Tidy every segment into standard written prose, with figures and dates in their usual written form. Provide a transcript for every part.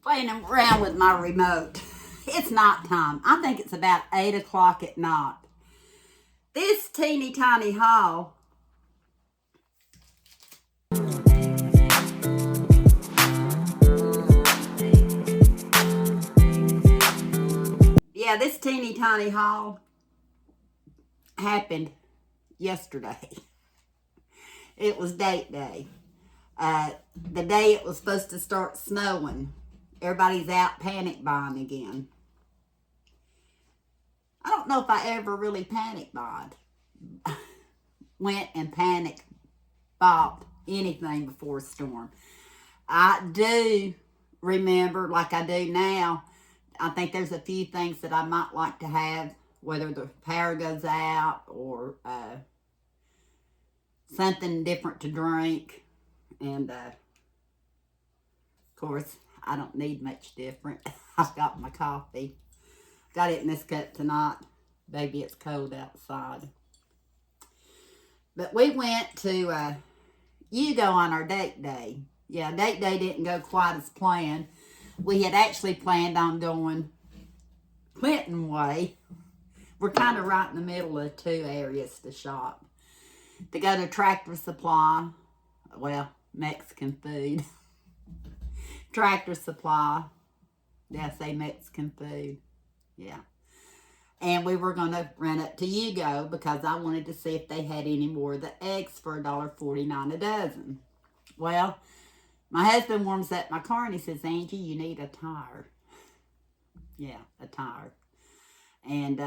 playing around with my remote. It's night time. I think it's about 8 o'clock at night. This teeny tiny haul this teeny tiny haul happened yesterday. It was date day. The day it was supposed to start snowing. Everybody's out panic buying again. I don't know if I ever really panic bought. Went and panic bought anything before a storm. I do remember, like I do now, I think there's a few things that I might like to have, whether the power goes out or something different to drink. And, of course, I don't need much different. I've got my coffee. Got it in this cup tonight. Baby, it's cold outside. But we went to UGO on our date day. Yeah, date day didn't go quite as planned. We had actually planned on going Clinton way. We're kind of right in the middle of two areas to shop. To go to Tractor Supply, well, Mexican food. Tractor Supply, did I say Mexican food? Yeah. And we were going to run up to UGO because I wanted to see if they had any more of the eggs for $1.49 a dozen. Well, my husband warms up my car and he says, Angie, you need a tire. Yeah, a tire. And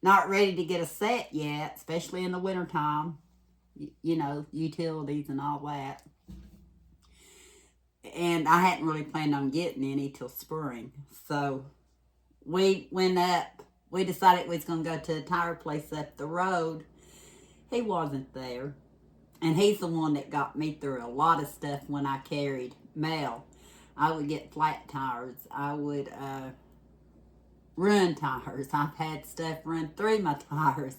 not ready to get a set yet, especially in the wintertime. You know, utilities and all that. And I hadn't really planned on getting any till spring. So we went up. We decided we was going to go to a tire place up the road. He wasn't there. And he's the one that got me through a lot of stuff when I carried mail. I would get flat tires. I would run tires. I've had stuff run through my tires.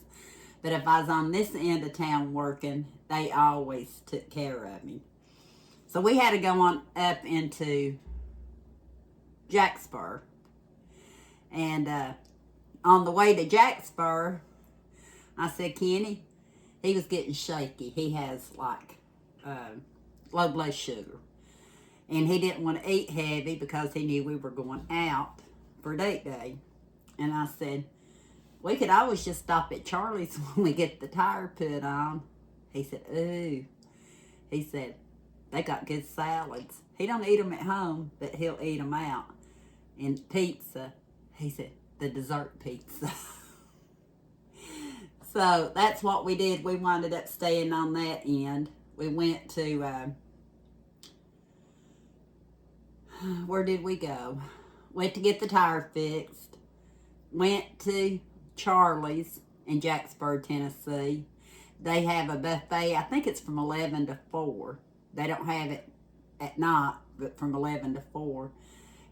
But if I was on this end of town working, they always took care of me. So we had to go on up into Jacksboro. And on the way to Jacksboro, I said, Kenny, he was getting shaky. He has like low blood sugar. And he didn't want to eat heavy because he knew we were going out for date day. And I said, we could always just stop at Charlie's when we get the tire put on. He said, ooh. He said, they got good salads. He don't eat them at home, but he'll eat them out. And pizza, he said, the dessert pizza. So that's what we did. We wound up staying on that end. We went to, where did we go? Went to get the tire fixed. Went to Charlie's in Jacksboro, Tennessee. They have a buffet. I think it's from 11 to 4. They don't have it at night, but from 11 to 4.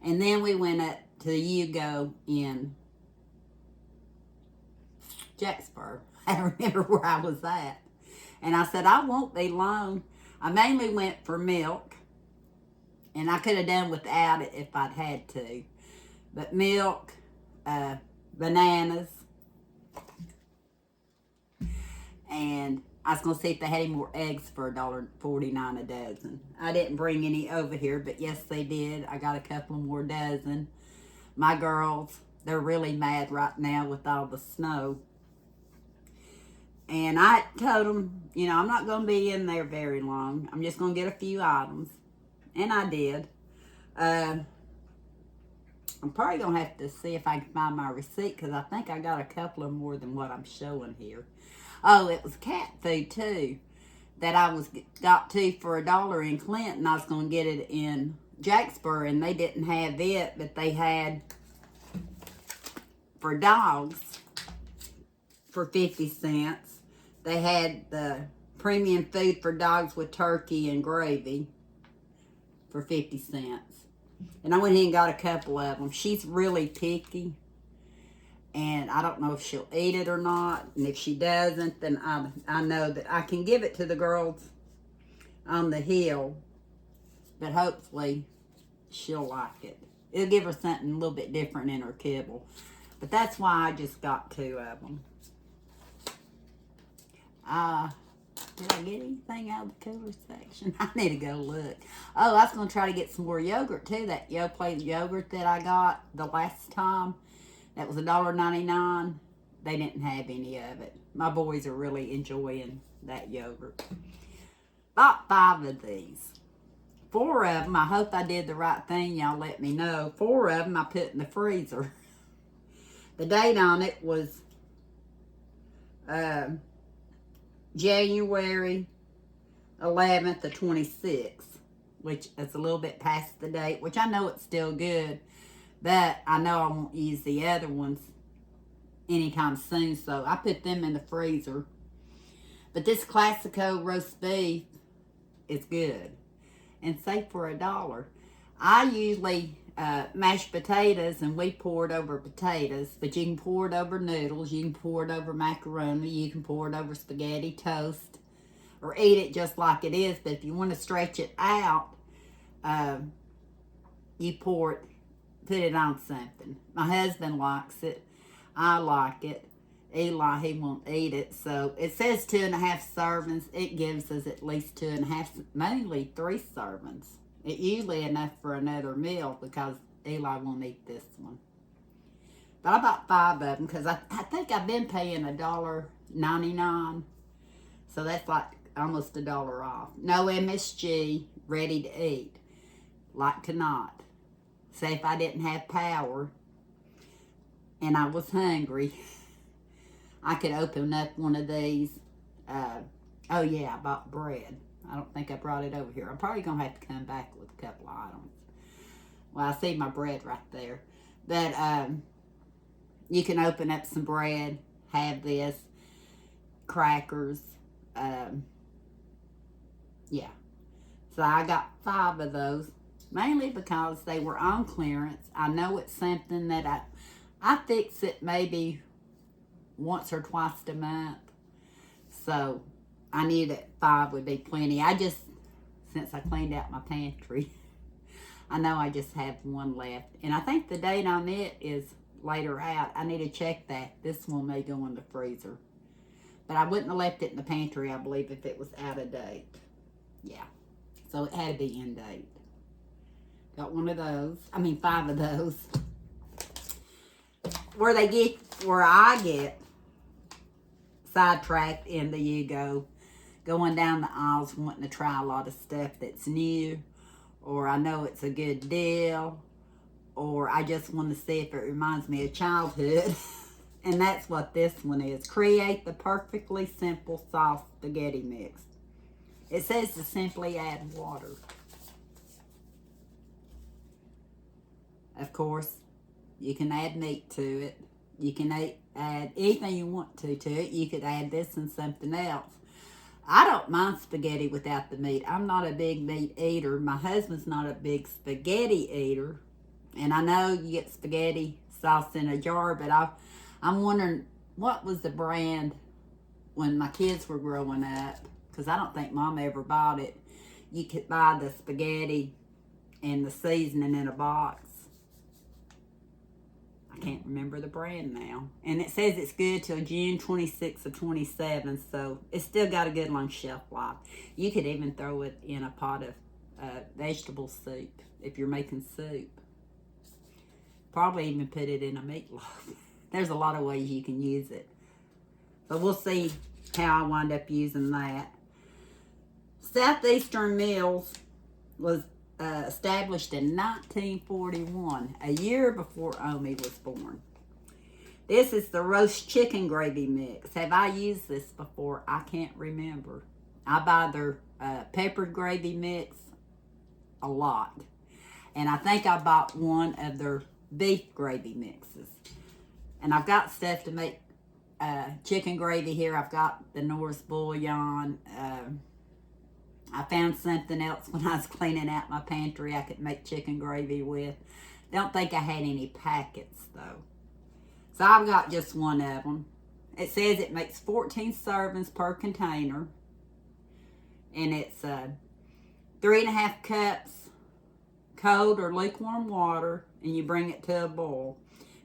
And then we went up to UGO in Jacksboro. I don't remember where I was at. And I said, I won't be long. I mainly went for milk. And I could have done without it if I'd had to. But milk, bananas, and I was going to see if they had any more eggs for $1.49 a dozen. I didn't bring any over here, but yes, they did. I got a couple more dozen. My girls, they're really mad right now with all the snow. And I told them, you know, I'm not going to be in there very long. I'm just going to get a few items. And I did. I'm probably going to have to see if I can find my receipt because I think I got a couple of more than what I'm showing here. Oh, it was cat food too that I got to for $1 in Clinton. I was going to get it in Jacksboro and they didn't have it, but they had for dogs for 50 cents. They had the premium food for dogs with turkey and gravy for 50 cents. And I went ahead and got a couple of them. She's really picky. And I don't know if she'll eat it or not. And if she doesn't, then I know that I can give it to the girls on the hill. But hopefully she'll like it. It'll give her something a little bit different in her kibble. But that's why I just got 2 of them. Did I get anything out of the cooler section? I need to go look. Oh, I was going to try to get some more yogurt too. That Yoplait yogurt that I got the last time, that was $1.99. They didn't have any of it. My boys are really enjoying that yogurt. Bought 5 of these. 4 of them, I hope I did the right thing. Y'all let me know. 4 of them I put in the freezer. The date on it was January 11th to 26th, which is a little bit past the date, which I know it's still good, but I know I won't use the other ones anytime soon, so I put them in the freezer. But this Classico roast beef is good, and say for $1. I usually mash potatoes, and we pour it over potatoes, but you can pour it over noodles, you can pour it over macaroni, you can pour it over spaghetti toast, or eat it just like it is. But if you want to stretch it out, you put it on something. My husband likes it. I like it. Eli, he won't eat it. So it says 2.5 servings. It gives us at least 2.5, mainly 3 servings. It's usually enough for another meal because Eli won't eat this one. But I bought 5 of them because I think I've been paying $1.99. So that's like almost $1 off. No MSG, ready to eat. Like tonight. Say if I didn't have power and I was hungry, I could open up one of these. Oh yeah, I bought bread. I don't think I brought it over here. I'm probably going to have to come back with a couple of items. Well, I see my bread right there. But you can open up some bread, have this, crackers. Yeah. So I got 5 of those, mainly because they were on clearance. I know it's something that I fix it maybe once or twice a month. So I knew that 5 would be plenty. Since I cleaned out my pantry, I know I just have 1 left. And I think the date on it is later out. I need to check that. This one may go in the freezer. But I wouldn't have left it in the pantry, I believe, if it was out of date. Yeah. So it had to be in date. Got 1 of those. 5 of those. Where I get sidetracked in the UGO, going down the aisles wanting to try a lot of stuff that's new, or I know it's a good deal, or I just want to see if it reminds me of childhood. And that's what this one is. Create the perfectly simple soft spaghetti mix. It says to simply add water. Of course, you can add meat to it. You can add anything you want to it. You could add this and something else. I don't mind spaghetti without the meat. I'm not a big meat eater. My husband's not a big spaghetti eater. And I know you get spaghetti sauce in a jar, but I'm wondering, what was the brand when my kids were growing up? Because I don't think Mom ever bought it. You could buy the spaghetti and the seasoning in a box. I can't remember the brand now. And it says it's good till June 26th or 27, so it's still got a good long shelf life. You could even throw it in a pot of vegetable soup if you're making soup. Probably even put it in a meatloaf. There's a lot of ways you can use it. But we'll see how I wind up using that. Southeastern Mills was established in 1941, a year before Omi was born. This is the roast chicken gravy mix. Have I used this before? I can't remember. I buy their peppered gravy mix a lot. And I think I bought 1 of their beef gravy mixes. And I've got stuff to make chicken gravy here. I've got the Norris bouillon. I found something else when I was cleaning out my pantry I could make chicken gravy with. Don't think I had any packets though. So I've got just 1 of them. It says it makes 14 servings per container. And it's 3.5 cups cold or lukewarm water, and you bring it to a boil.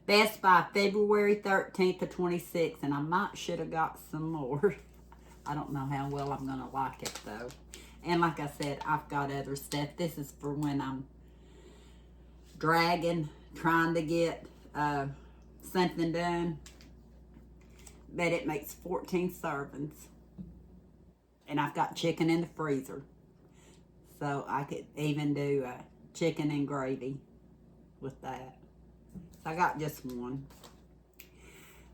Best by February 13th to 26th, and I should have got some more. I don't know how well I'm going to like it, though. And like I said, I've got other stuff. This is for when I'm dragging, trying to get something done. But it makes 14 servings. And I've got chicken in the freezer. So I could even do chicken and gravy with that. So I got just one.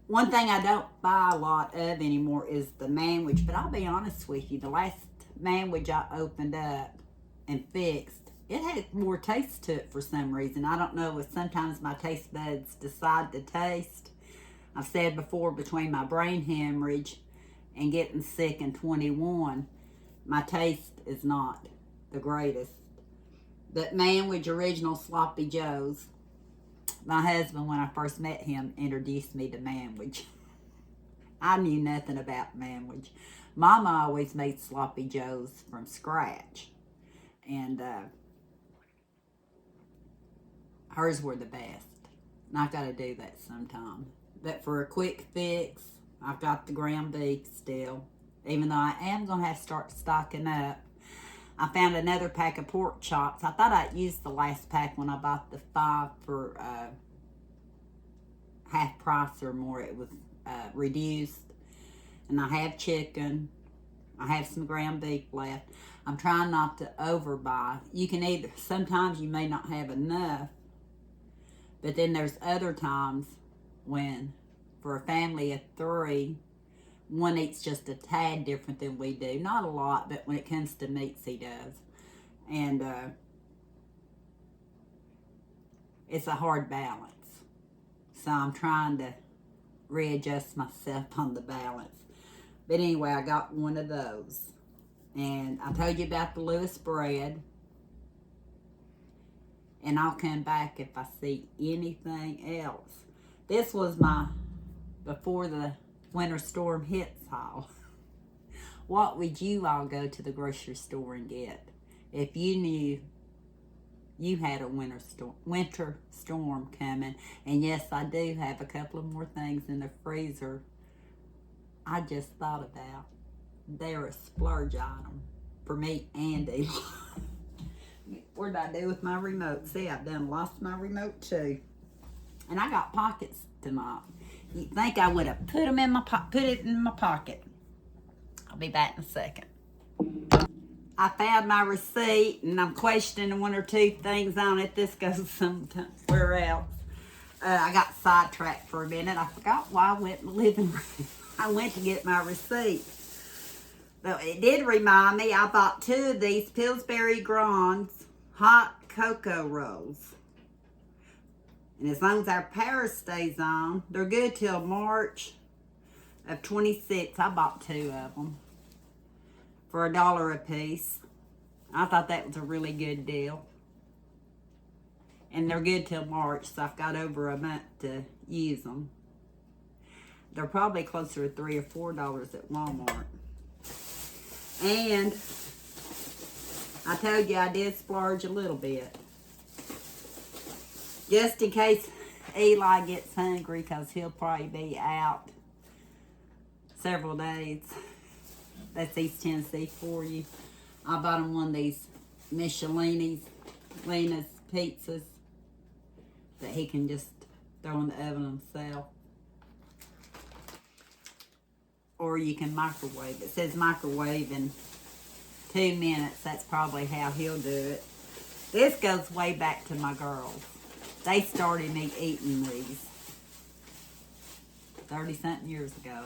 One thing I don't buy a lot of anymore is the manwich. But I'll be honest with you, the last manwich I opened up and fixed, it had more taste to it for some reason. I don't know if sometimes my taste buds decide to taste. I've said before, between my brain hemorrhage and getting sick in 21, my taste is not the greatest. But manwich original Sloppy Joe's, my husband, when I first met him, introduced me to manwich. I knew nothing about manwich. Mama always made Sloppy Joe's from scratch. And hers were the best. And I've got to do that sometime. But for a quick fix, I've got the ground beef still. Even though I am going to have to start stocking up. I found another pack of pork chops. I thought I'd used the last pack when I bought the 5 for half price or more. It was reduced. And I have chicken. I have some ground beef left. I'm trying not to overbuy. You can either, sometimes you may not have enough. But then there's other times when, for a family of 3, one eats just a tad different than we do. Not a lot, but when it comes to meats, he does. And it's a hard balance. So I'm trying to readjust myself on the balance. But anyway, I got one of those. And I told you about the Lewis bread. And I'll come back if I see anything else. This was my before the winter storm hits haul. What would you all go to the grocery store and get if you knew you had a winter storm coming? And yes, I do have a couple of more things in the freezer I just thought about. They're a splurge item for me and Eli. What did I do with my remote? See, I've done lost my remote too. And I got pockets tonight. You'd think I would have put it in my pocket. I'll be back in a second. I found my receipt and I'm questioning 1 or 2 things on it. This goes somewhere else. I got sidetracked for a minute. I forgot why I went in the living room. I went to get my receipt. But it did remind me, I bought 2 of these Pillsbury Grands hot cocoa rolls. And as long as our power stays on, they're good till March of 26. I bought 2 of them for $1 a piece. I thought that was a really good deal. And they're good till March, so I've got over a month to use them. They're probably closer to $3 or $4 at Walmart. And I told you I did splurge a little bit. Just in case Eli gets hungry, because he'll probably be out several days. That's East Tennessee for you. I bought him one of these Michelinas pizzas that he can just throw in the oven himself. Or you can microwave. It says microwave in 2 minutes. That's probably how he'll do it. This goes way back to my girls. They started me eating these 30-something years ago.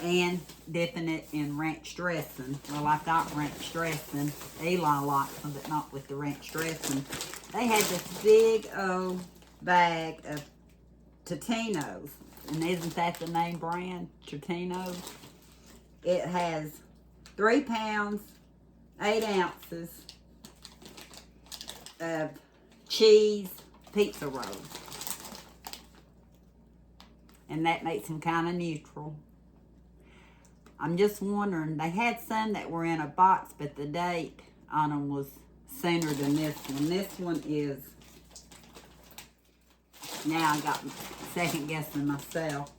And dipping it in ranch dressing. Well, I got ranch dressing. Eli likes them, but not with the ranch dressing. They had this big old bag of Totino's. And isn't that the name brand? Totino's. It has 3 pounds, 8 ounces of cheese pizza rolls. And that makes them kind of neutral. I'm just wondering, they had some that were in a box, but the date on them was sooner than this one. This one is, now I got second guessing myself.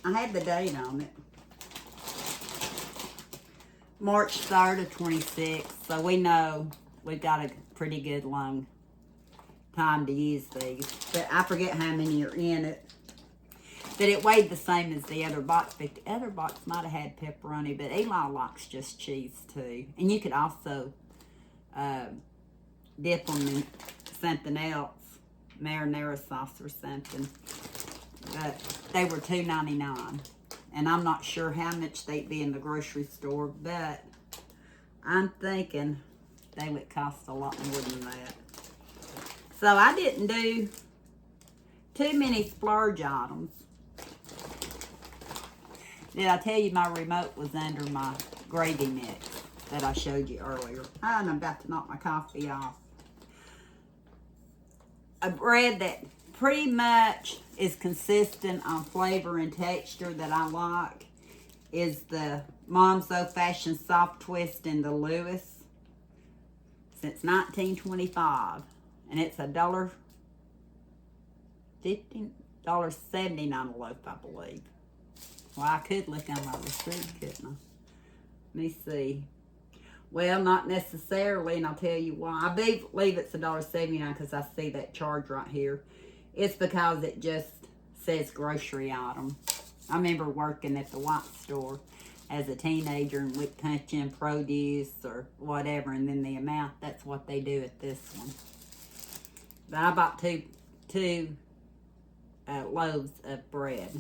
I had the date on it. March 3rd of 26. So we know we've got a pretty good long time to use these. But I forget how many are in it. But it weighed the same as the other box. But the other box might have had pepperoni. But Eli likes just cheese too. And you could also dip them in something else. Marinara sauce or something. But they were $2.99. And I'm not sure how much they'd be in the grocery store. But I'm thinking they would cost a lot more than that. So I didn't do too many splurge items. Did I tell you my remote was under my gravy mix that I showed you earlier? And I'm about to knock my coffee off. A bread that pretty much is consistent on flavor and texture that I like is the Mom's Old Fashioned Soft Twist in the Lewis. Since 1925. And it's $1.79 a loaf, I believe. Well, I could look on my receipt, couldn't I? Let me see. Well, not necessarily, and I'll tell you why. I believe it's $1.79 because I see that charge right here. It's because it just says grocery item. I remember working at the white store as a teenager and we'd punch in produce or whatever, and then the amount, that's what they do at this one. But I bought two loaves of bread.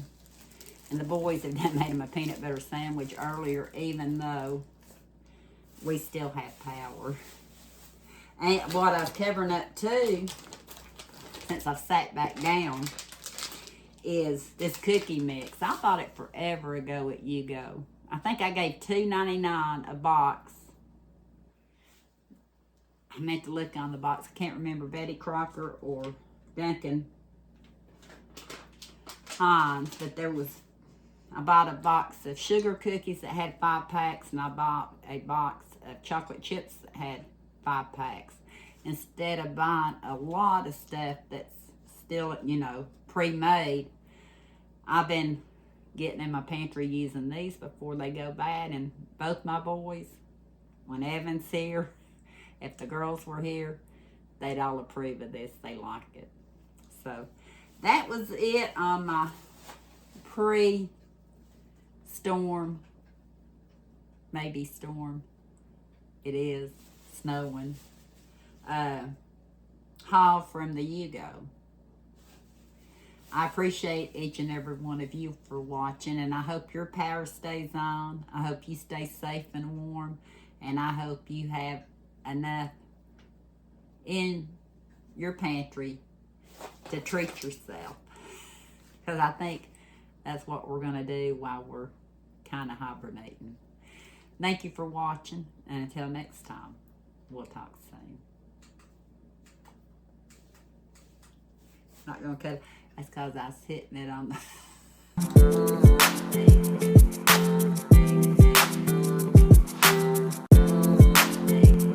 And the boys have done made them a peanut butter sandwich earlier, even though we still have power. And what I've covering up too, since I've sat back down, is this cookie mix. I bought it forever ago at UGO. I think I gave $2.99 a box. I meant to look on the box. I can't remember Betty Crocker or Duncan Hines, but there was, I bought a box of sugar cookies that had 5 packs, and I bought a box of chocolate chips that had 5 packs. Instead of buying a lot of stuff that's still, you know, pre-made, I've been getting in my pantry using these before they go bad. And both my boys, when Evan's here, if the girls were here, they'd all approve of this. They like it. So that was it on my pre-storm, maybe storm, it is snowing, haul from the UGO. I appreciate each and every one of you for watching, and I hope your power stays on. I hope you stay safe and warm, and I hope you have enough in your pantry to treat yourself, because I think that's what we're going to do while we're kind of hibernating. Thank you for watching, and until next time, we'll talk soon. Not going to cut it. That's because I was hitting it on the